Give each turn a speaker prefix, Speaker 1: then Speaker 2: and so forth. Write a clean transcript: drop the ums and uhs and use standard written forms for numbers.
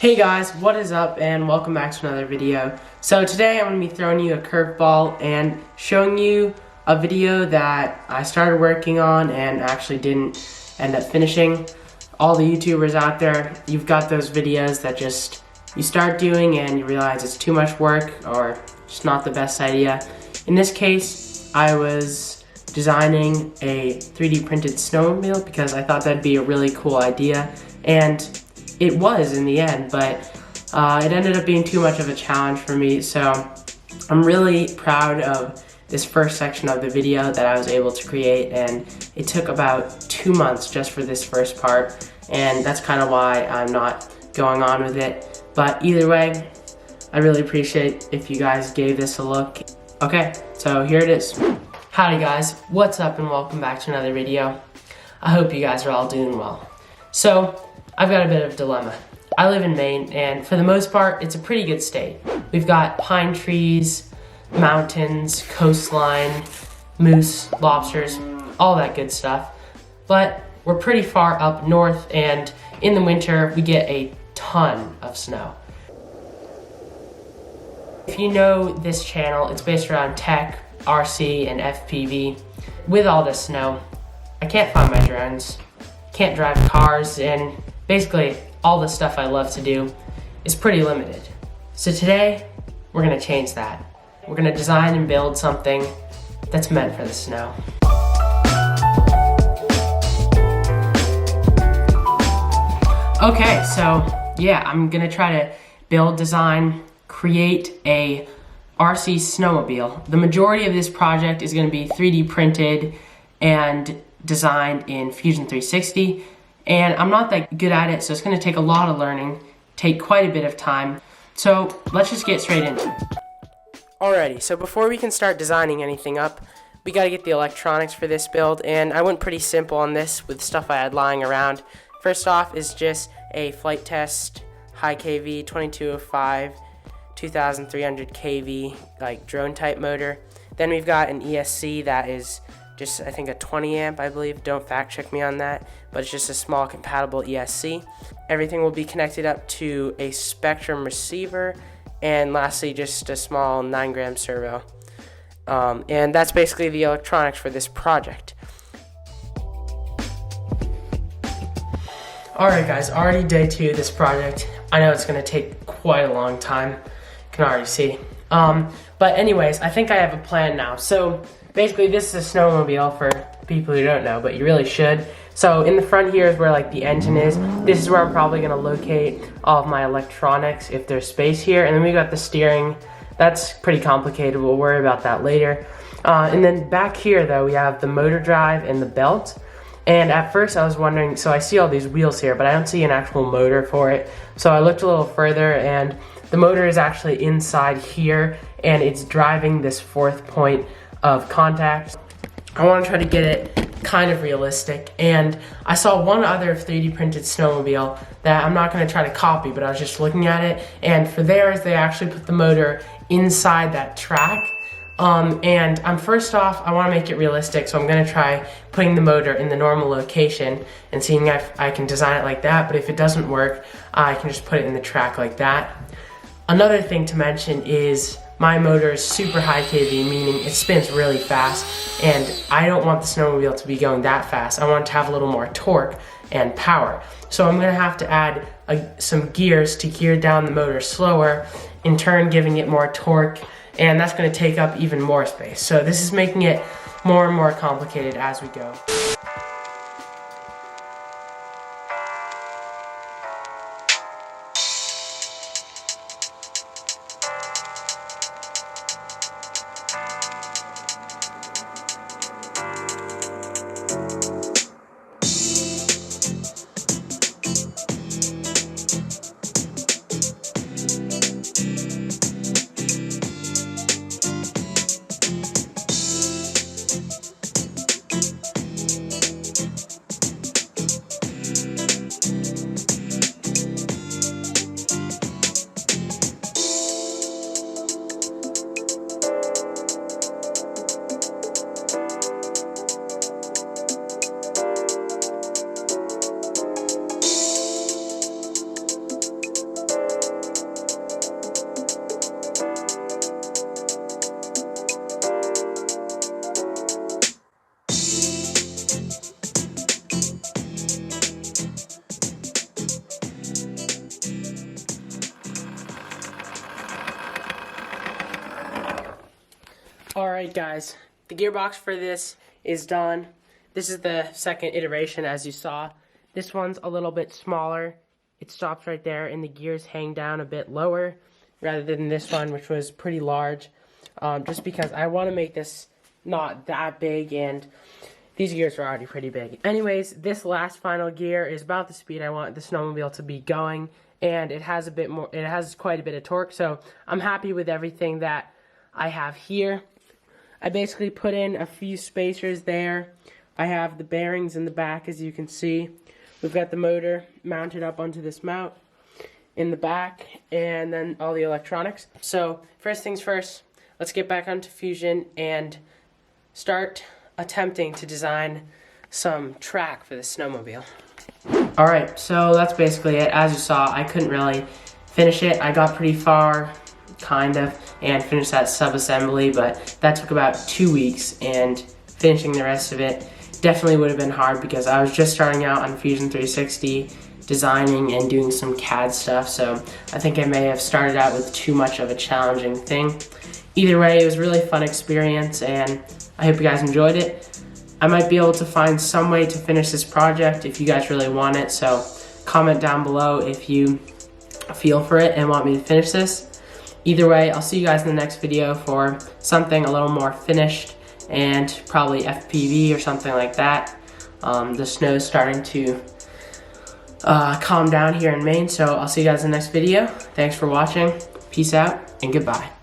Speaker 1: Hey guys, what is up and welcome back to another video. So today I'm going to be throwing you a curveball and showing you a video that I started working on and actually didn't end up finishing. All the YouTubers out there, you've got those videos that just you start doing and you realize it's too much work or just not the best idea. In this case, I was designing a 3D printed snowmobile because I thought that'd be a really cool idea, and it was in the end, but it ended up being too much of a challenge for me, so I'm really proud of this first section of the video that I was able to create, and it took about 2 months just for this first part, and that's kind of why I'm not going on with it. But either way, I really appreciate if you guys gave this a look. Okay, so here it is. Howdy guys, what's up and welcome back to another video. I hope you guys are all doing well. So, I've got a bit of a dilemma. I live in Maine, and for the most part, it's a pretty good state. We've got pine trees, mountains, coastline, moose, lobsters, all that good stuff. But we're pretty far up north, and in the winter, we get a ton of snow. If you know this channel, it's based around tech, RC, and FPV. With all this snow, I can't find my drones, can't drive cars, and basically, all the stuff I love to do is pretty limited. So today, we're gonna change that. We're gonna design and build something that's meant for the snow. Okay, so yeah, I'm gonna try to build, design, create a RC snowmobile. The majority of this project is gonna be 3D printed and designed in Fusion 360. And I'm not that good at it, so it's gonna take a lot of learning, take quite a bit of time. So let's just get straight into it. Alrighty, so before we can start designing anything up, we gotta get the electronics for this build, and I went pretty simple on this with stuff I had lying around. First off is just a flight test, high KV, 2205, 2300 KV, like drone type motor. Then we've got an ESC that is just, I think, a 20 amp, I believe. Don't fact check me on that, but it's just a small compatible ESC. Everything will be connected up to a Spectrum receiver, and lastly, just a small 9-gram servo. And that's basically the electronics for this project. Alright guys, already day 2 of this project. I know it's gonna take quite a long time, you can already see. But anyways, I think I have a plan now. So basically, this is a snowmobile for people who don't know, but you really should. So in the front here is where like the engine is. This is where I'm probably gonna locate all of my electronics if there's space here. And then we got the steering. That's pretty complicated. We'll worry about that later. And then back here though, we have the motor drive and the belt. And at first I was wondering, so I see all these wheels here, but I don't see an actual motor for it. So I looked a little further, and the motor is actually inside here, and it's driving this 4th point of contact. I want to try to get it kind of realistic, and I saw one other 3D printed snowmobile that I'm not going to try to copy, but I was just looking at it, and for theirs they actually put the motor inside that track. And first off, I want to make it realistic, so I'm going to try putting the motor in the normal location and seeing if I can design it like that, but if it doesn't work, I can just put it in the track like that. Another thing to mention is my motor is super high KV, meaning it spins really fast, and I don't want the snowmobile to be going that fast. I want it to have a little more torque and power. So I'm going to have to add some gears to gear down the motor slower, in turn giving it more torque, and that's going to take up even more space. So this is making it more and more complicated as we go. Alright guys, the gearbox for this is done. This is the second iteration, as you saw. This one's a little bit smaller. It stops right there and the gears hang down a bit lower rather than this one, which was pretty large. Just because I want to make this not that big, and these gears are already pretty big. Anyways, this last final gear is about the speed I want the snowmobile to be going, and it has quite a bit of torque, so I'm happy with everything that I have here. I basically put in a few spacers there. I have the bearings in the back, as you can see. We've got the motor mounted up onto this mount in the back, and then all the electronics. So first things first, let's get back onto Fusion and start attempting to design some track for the snowmobile. Alright, so that's basically it. As you saw, I couldn't really finish it. I got pretty far, kind of, and finished that sub-assembly, but that took about 2 weeks, and finishing the rest of it definitely would have been hard because I was just starting out on Fusion 360, designing and doing some CAD stuff, so I think I may have started out with too much of a challenging thing. Either way, it was a really fun experience, and I hope you guys enjoyed it. I might be able to find some way to finish this project if you guys really want it, so comment down below if you feel for it and want me to finish this. Either way, I'll see you guys in the next video for something a little more finished and probably FPV or something like that. The snow is starting to calm down here in Maine, so I'll see you guys in the next video. Thanks for watching. Peace out and goodbye.